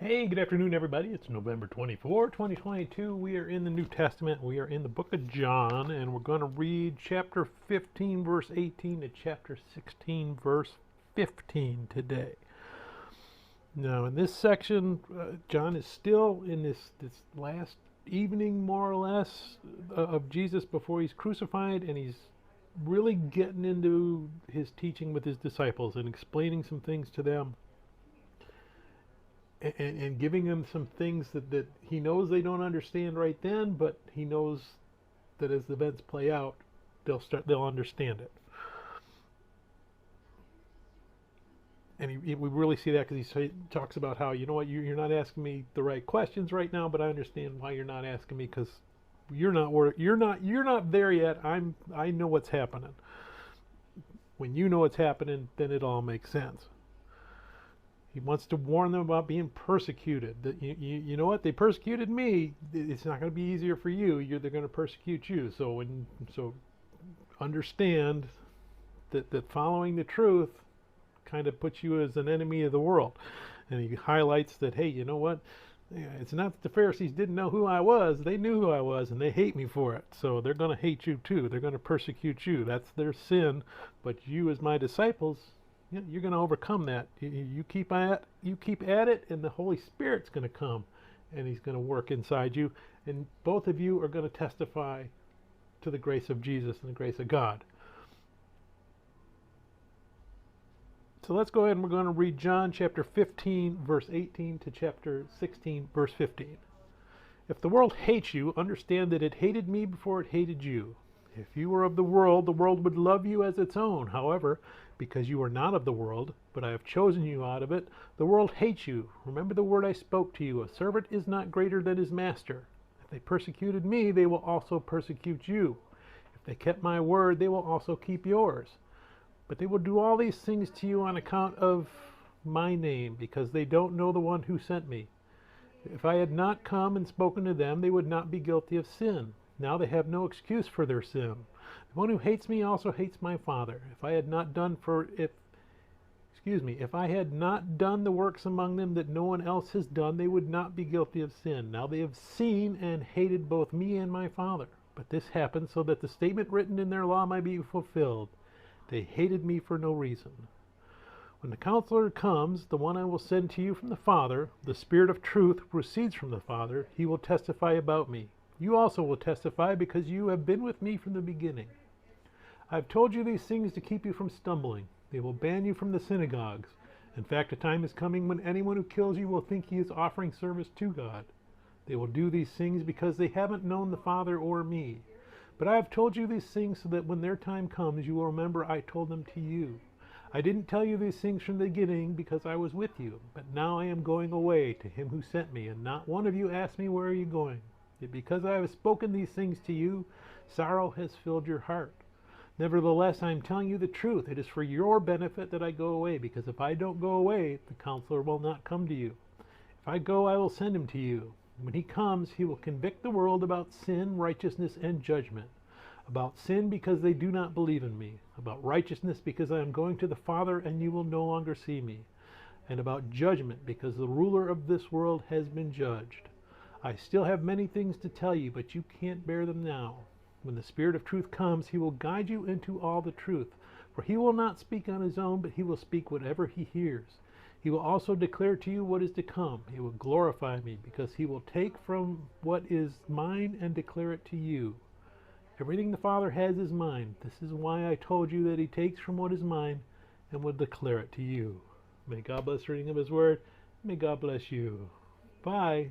Hey, good afternoon, everybody. It's November 24, 2022. We are in the New Testament. We are in the book of John, and we're going to read chapter 15, verse 18 to chapter 16, verse 15 today. Now, in this section, John is still in this last evening, more or less, of Jesus before he's crucified, and he's really getting into his teaching with his disciples and explaining some things to them. And giving them some things that he knows they don't understand right then, but he knows that as the events play out, they'll understand it. And we really see that because he talks about how, you know what, you're not asking me the right questions right now, but I understand why you're not asking me, because you're not there yet. I know what's happening. When you know what's happening, then it all makes sense. He wants to warn them about being persecuted. That you know what? They persecuted me. It's not going to be easier for you. They're going to persecute you. So understand that following the truth kind of puts you as an enemy of the world. And he highlights that, hey, you know what? It's not that the Pharisees didn't know who I was. They knew who I was, and they hate me for it. So they're going to hate you too. They're going to persecute you. That's their sin. But you, as my disciples, you're going to overcome that. You keep at it, and the Holy Spirit's going to come, and He's going to work inside you, and both of you are going to testify to the grace of Jesus and the grace of God. So let's go ahead and we're going to read John chapter 15, verse 18 to chapter 16, verse 15. If the world hates you, understand that it hated me before it hated you. If you were of the world would love you as its own. However, because you are not of the world, but I have chosen you out of it, the world hates you. Remember the word I spoke to you. A servant is not greater than his master. If they persecuted me, they will also persecute you. If they kept my word, they will also keep yours. But they will do all these things to you on account of my name, because they don't know the one who sent me. If I had not come and spoken to them, they would not be guilty of sin. Now they have no excuse for their sin. The one who hates me also hates my Father. If I had not done the works among them that no one else has done, they would not be guilty of sin. Now they have seen and hated both me and my Father. But this happened so that the statement written in their law might be fulfilled. They hated me for no reason. When the Counselor comes, the one I will send to you from the Father, the Spirit of truth who proceeds from the Father, he will testify about me. You also will testify, because you have been with me from the beginning. I have told you these things to keep you from stumbling. They will ban you from the synagogues. In fact, a time is coming when anyone who kills you will think he is offering service to God. They will do these things because they haven't known the Father or me. But I have told you these things so that when their time comes, you will remember I told them to you. I didn't tell you these things from the beginning because I was with you. But now I am going away to him who sent me, and not one of you asked me, where are you going? Yet because I have spoken these things to you, sorrow has filled your heart. Nevertheless, I am telling you the truth. It is for your benefit that I go away, because if I don't go away, the Counselor will not come to you. If I go, I will send him to you. When he comes, he will convict the world about sin, righteousness, and judgment. About sin, because they do not believe in me. About righteousness, because I am going to the Father, and you will no longer see me. And about judgment, because the ruler of this world has been judged. I still have many things to tell you, but you can't bear them now. When the Spirit of truth comes, he will guide you into all the truth. For he will not speak on his own, but he will speak whatever he hears. He will also declare to you what is to come. He will glorify me, because he will take from what is mine and declare it to you. Everything the Father has is mine. This is why I told you that he takes from what is mine and will declare it to you. May God bless the reading of his word. May God bless you. Bye.